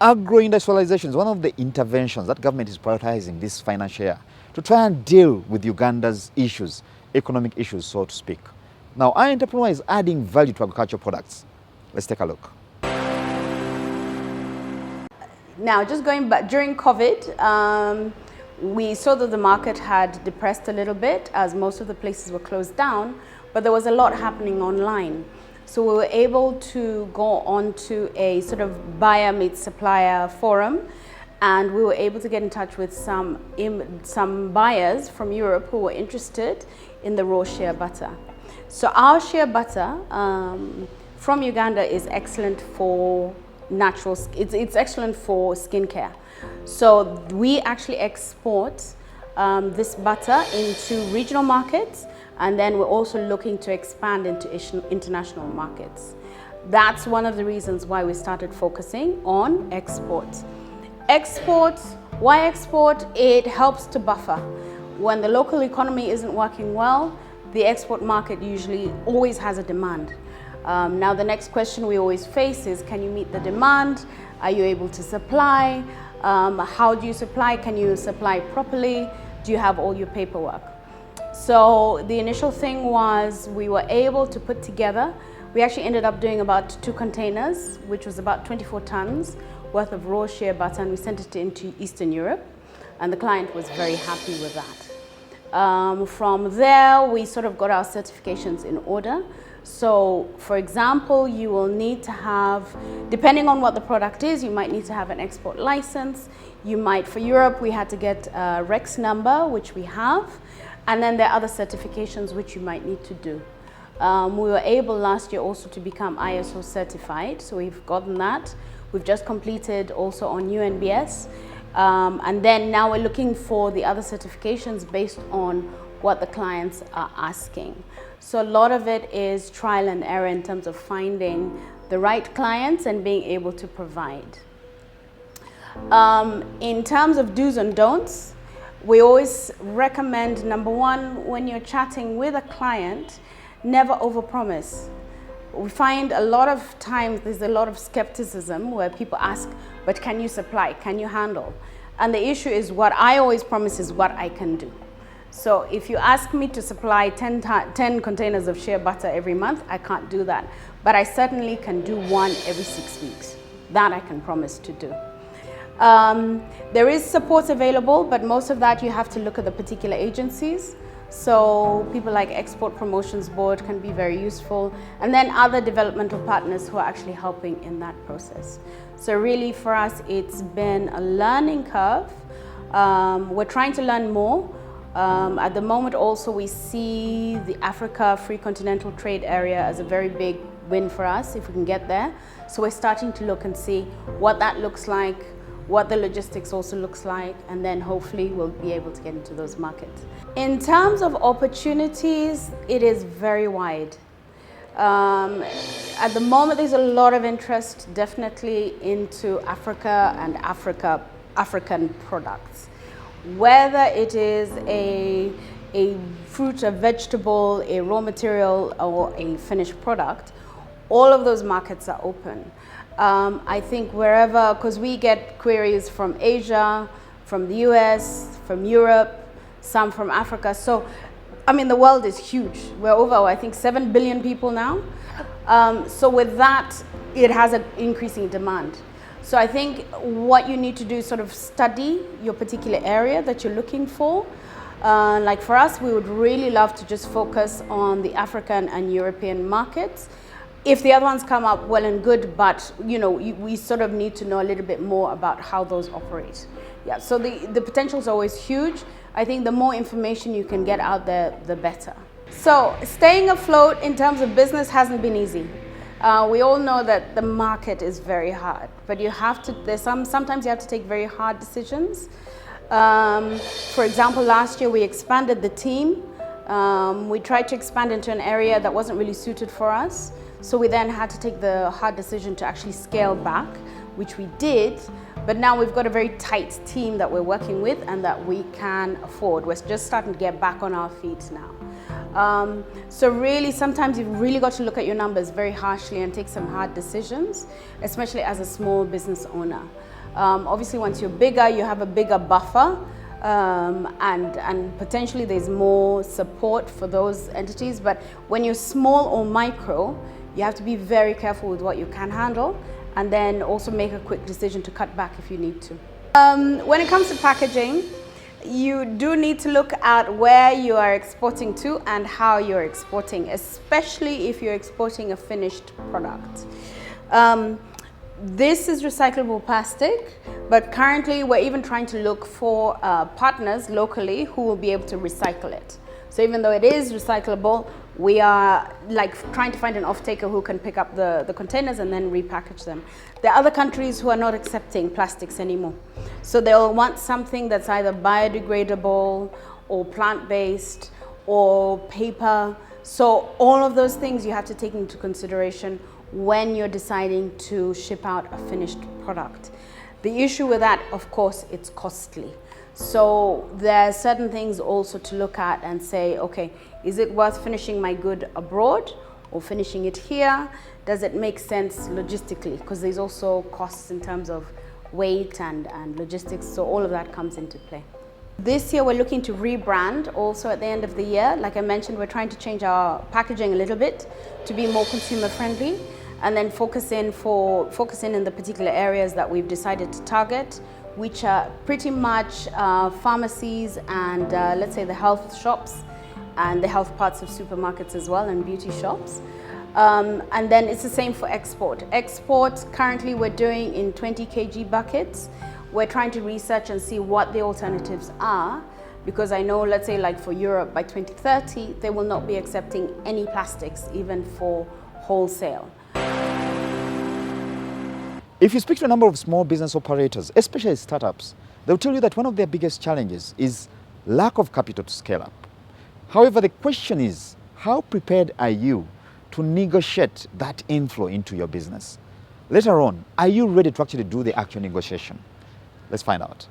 Agro-industrialization is one of the interventions that government is prioritizing this financial year to try and deal with Uganda's issues, economic issues, so to speak. Now, our entrepreneur is adding value to agricultural products. Let's take a look. Now, just going back, during COVID, we saw that the market had depressed a little bit as most of the places were closed down, but there was a lot happening online. So we were able to go onto a sort of buyer meets supplier forum, and we were able to get in touch with some buyers from Europe who were interested in the raw shea butter. So our shea butter from Uganda is excellent for natural, it's excellent for skincare. So we actually export this butter into regional markets, and then we're also looking to expand into international markets. That's one of the reasons why we started focusing on export. Export, why export? It helps to buffer. When the local economy isn't working well, the export market usually always has a demand. Now the next question we always face is, can you meet the demand? Are you able to supply? How do you supply? Can you supply properly? Do you have all your paperwork? So the initial thing was we were able to put together, we actually ended up doing about 2 containers, which was about 24 tons worth of raw shea butter, and we sent it into Eastern Europe, and the client was very happy with that. From there, we sort of got our certifications in order. So, for example, you will need to have, depending on what the product is, you might need to have an export license. You might, for Europe, we had to get a Rex number, which we have, and then there are other certifications which you might need to do. We were able last year also to become ISO certified, so we've gotten that. We've just completed also on UNBS, and then now we're looking for the other certifications based on what the clients are asking. So a lot of it is trial and error in terms of finding the right clients and being able to provide. In terms of do's and don'ts, we always recommend, number one, when you're chatting with a client, never overpromise. We find a lot of times there's a lot of skepticism where people ask, but can you supply? Can you handle? And the issue is, what I always promise is what I can do. So if you ask me to supply 10 containers of shea butter every month, I can't do that. But I certainly can do 1 every 6 weeks. That I can promise to do. There is support available, but most of that you have to look at the particular agencies. So people like Export Promotions Board can be very useful, and then other developmental partners who are actually helping in that process. So really for us, it's been a learning curve. We're trying to learn more. At the moment also we see the Africa Free Continental Trade Area as a very big win for us if we can get there. So we're starting to look and see what that looks like, what the logistics also looks like, and then hopefully we'll be able to get into those markets. In terms of opportunities, it is very wide. At the moment there's a lot of interest definitely into Africa and African products. Whether it is a fruit, a vegetable, a raw material, or a finished product, all of those markets are open. I think wherever, because we get queries from Asia, from the US, from Europe, some from Africa. So, I mean, the world is huge. We're over, I think, 7 billion people now. So with that, it has an increasing demand. So I think what you need to do is sort of study your particular area that you're looking for. Like for us, we would really love to just focus on the African and European markets. If the other ones come up, well and good, but you know, we sort of need to know a little bit more about how those operate. Yeah, so the potential is always huge. I think the more information you can get out there, the better. So staying afloat in terms of business hasn't been easy. We all know that the market is very hard, but you have to, sometimes you have to take very hard decisions. For example, last year we expanded the team. We tried to expand into an area that wasn't really suited for us. So we then had to take the hard decision to actually scale back, which we did. But now we've got a very tight team that we're working with and that we can afford. We're just starting to get back on our feet now. So really, sometimes you've really got to look at your numbers very harshly and take some hard decisions, especially as a small business owner. Obviously, once you're bigger, you have a bigger buffer, and potentially there's more support for those entities. But when you're small or micro, you have to be very careful with what you can handle, and then also make a quick decision to cut back if you need to. When it comes to packaging, you do need to look at where you are exporting to and how you're exporting, especially if you're exporting a finished product. This is recyclable plastic, but currently we're even trying to look for partners locally who will be able to recycle it. So even though it is recyclable, we are like trying to find an off-taker who can pick up the containers and then repackage them. There are other countries who are not accepting plastics anymore. So they'll want something that's either biodegradable or plant-based or paper. So all of those things you have to take into consideration when you're deciding to ship out a finished product. The issue with that, of course, it's costly. So there are certain things also to look at and say, okay, is it worth finishing my good abroad or finishing it here? Does it make sense logistically? Because there's also costs in terms of weight and logistics, so all of that comes into play. This year we're looking to rebrand also at the end of the year. Like I mentioned, we're trying to change our packaging a little bit to be more consumer friendly, and then focus in in the particular areas that we've decided to target, which are pretty much pharmacies and let's say the health shops and the health parts of supermarkets as well, and beauty shops. And then it's the same for export. Export, currently we're doing in 20 kg buckets. We're trying to research and see what the alternatives are, because I know, let's say like for Europe, by 2030, they will not be accepting any plastics, even for wholesale. If you speak to a number of small business operators, especially startups, they'll tell you that one of their biggest challenges is lack of capital to scale up. However, the question is, how prepared are you to negotiate that inflow into your business? Later on, are you ready to actually do the actual negotiation? Let's find out.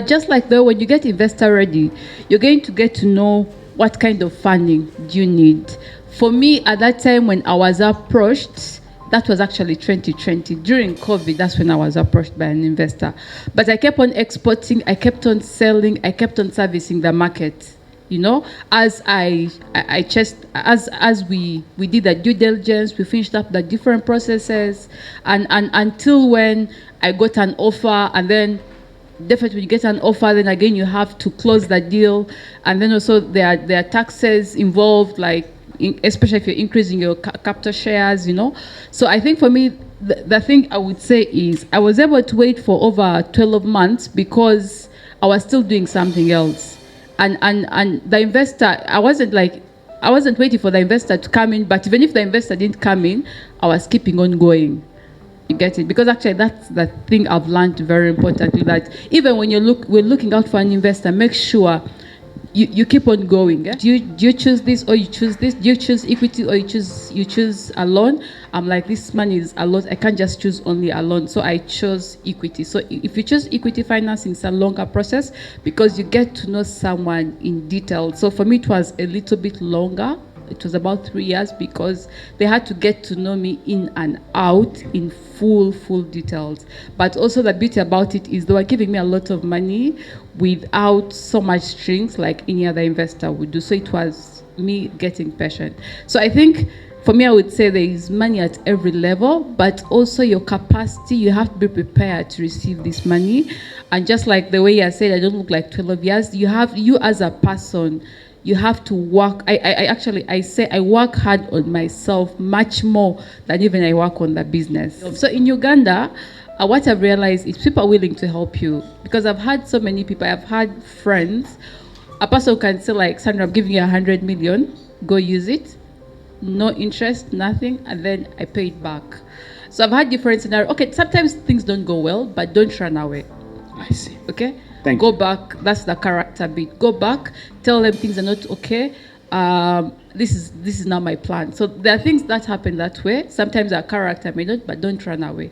Just like though, when you get investor ready, you're going to get to know what kind of funding do you need. For me, at that time when I was approached, that was actually 2020. During COVID, that's when I was approached by an investor. But I kept on exporting, I kept on selling, I kept on servicing the market. You know, as we did the due diligence, we finished up the different processes, and until when I got an offer, and then definitely when you get an offer, then again you have to close the deal, and then also there are taxes involved, like especially if you're increasing your capital shares, you know. So I think for me, the thing I would say is I was able to wait for over 12 months because I was still doing something else. And the investor, I wasn't waiting for the investor to come in, but even if the investor didn't come in, I was keeping on going. You get it? Because actually that's the thing I've learned very importantly, that even when we're looking out for an investor, make sure you keep on going. Do you choose this or you choose this? Do you choose equity or you choose a loan? I'm like, this money is a lot. I can't just choose only a loan. So I chose equity. So if you choose equity financing, it's a longer process because you get to know someone in detail. So for me, it was a little bit longer. It was about 3 years because they had to get to know me in and out in full details. But also the beauty about it is they were giving me a lot of money without so much strings like any other investor would do. So it was me getting patient. So I think for me, I would say there is money at every level, but also your capacity, you have to be prepared to receive this money. And just like the way I said, I don't look like 12 years, you as a person, you have to work. I say I work hard on myself much more than even I work on the business. So in Uganda, what I've realized is people are willing to help you, because I've had so many people. I've had friends, a person can say like, Sandra, I'm giving you 100 million, go use it, no interest, nothing, and then I pay it back. So I've had different scenarios. Okay, sometimes things don't go well, but don't run away. I see. Okay? Go back. That's the character bit. Go back. Tell them things are not okay. This is not my plan. So there are things that happen that way. Sometimes our character may not, but don't run away.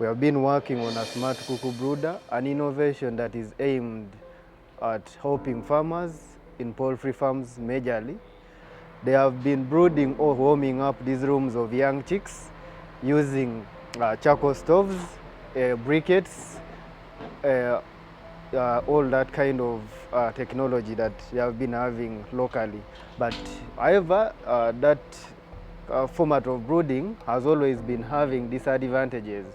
We have been working on a smart cuckoo brooder, an innovation that is aimed at helping farmers in poultry farms majorly they have been brooding or warming up these rooms of young chicks using charcoal stoves, briquettes, all that kind of technology that they have been having locally. But however, that format of brooding has always been having disadvantages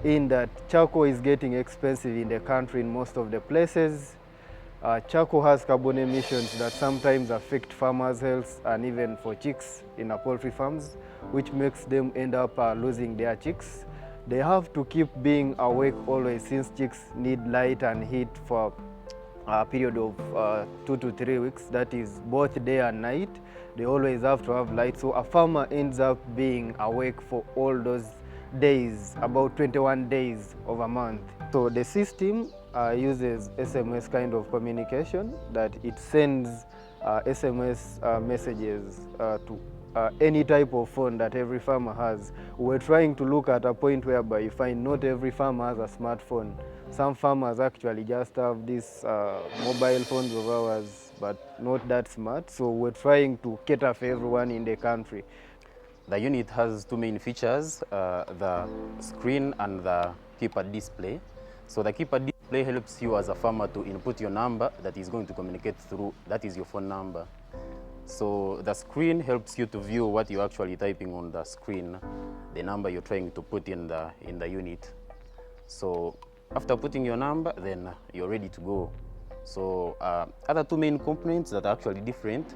in that charcoal is getting expensive in the country in most of the places. Charcoal has carbon emissions that sometimes affect farmers' health and even for chicks in poultry farms, which makes them end up losing their chicks. They have to keep being awake always since chicks need light and heat for a period of 2 to 3 weeks, that is both day and night. They always have to have light, so a farmer ends up being awake for all those days, about 21 days of a month. So the system uses SMS kind of communication, that it sends SMS messages to any type of phone that every farmer has. We're trying to look at a point whereby you find not every farmer has a smartphone. Some farmers actually just have these mobile phones of ours, but not that smart. So we're trying to cater for everyone in the country. The unit has two main features, the screen and the keypad display. So the keypad display helps you as a farmer to input your number that is going to communicate through, that is your phone number. So the screen helps you to view what you're actually typing on the screen, the number you're trying to put in the unit. So after putting your number, then you're ready to go. So other two main components that are actually different,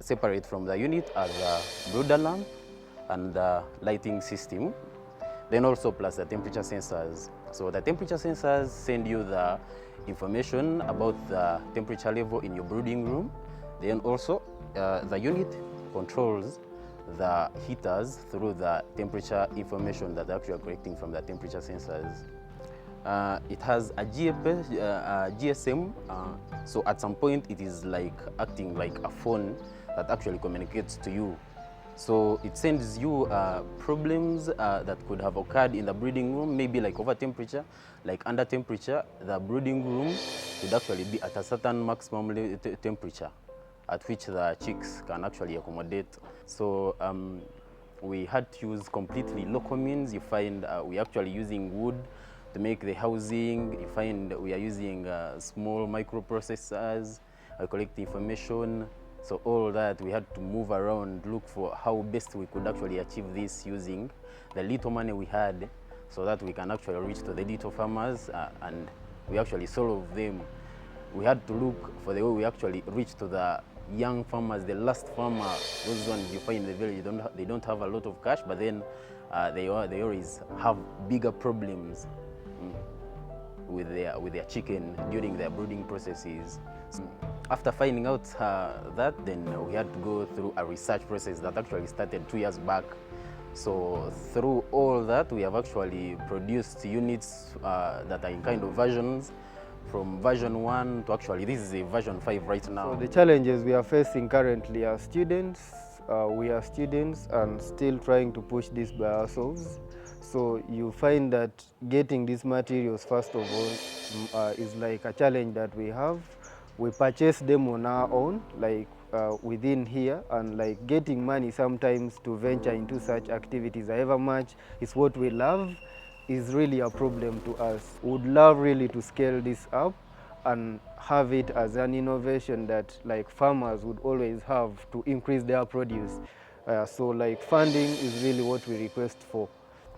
separate from the unit, are the brooder lamp and the lighting system. Then also plus the temperature sensors. So the temperature sensors send you the information about the temperature level in your brooding room. Then also the unit controls the heaters through the temperature information that actually are collecting from the temperature sensors. It has a GSM, so at some point it is like acting like a phone that actually communicates to you. So it sends you problems that could have occurred in the breeding room, maybe like over temperature, like under temperature. The brooding room would actually be at a certain maximum temperature at which the chicks can actually accommodate. So we had to use completely local means. You find we're actually using wood to make the housing. You find we are using small microprocessors, collect information. So all that we had to move around, look for how best we could actually achieve this using the little money we had, so that we can actually reach to the little farmers and we actually solve them. We had to look for the way we actually reach to the young farmers, the last farmer, those ones you find in the village, they don't have a lot of cash, but then they always have bigger problems with their chicken during their brooding processes. After finding out that, then we had to go through a research process that actually started 2 years back. So through all that, we have actually produced units that are in kind of versions, from version 1 to actually this is a version 5 right now. So the challenges we are facing currently are students. We are students and still trying to push this by ourselves. So you find that getting these materials, first of all, is like a challenge that we have. We purchase them on our own, like within here, and like getting money sometimes to venture into such activities, however much is what we love, is really a problem to us. We would love really to scale this up and have it as an innovation that like farmers would always have to increase their produce. So like funding is really what we request for.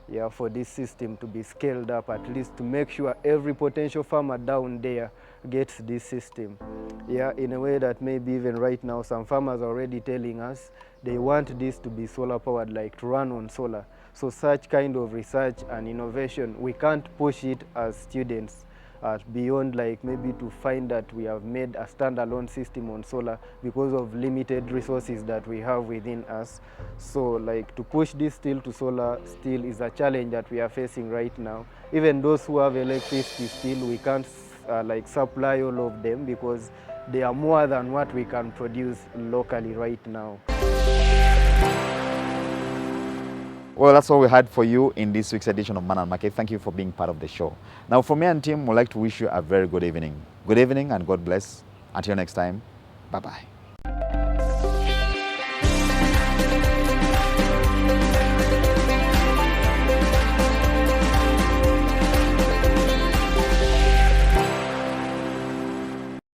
Yeah, for this system to be scaled up, at least to make sure every potential farmer down there gets this system. Yeah, in a way that maybe even right now some farmers are already telling us they want this to be solar powered, like to run on solar. So such kind of research and innovation, we can't push it as students beyond like maybe to find that we have made a standalone system on solar because of limited resources that we have within us. So like to push this still to solar still is a challenge that we are facing right now. Even those who have electricity still, we can't like supply all of them because they are more than what we can produce locally right now. Well, that's all we had for you in this week's edition of Money and Market. Thank you for being part of the show. Now, from me and team, we'd like to wish you a very good evening. Good evening and God bless. Until next time, bye-bye.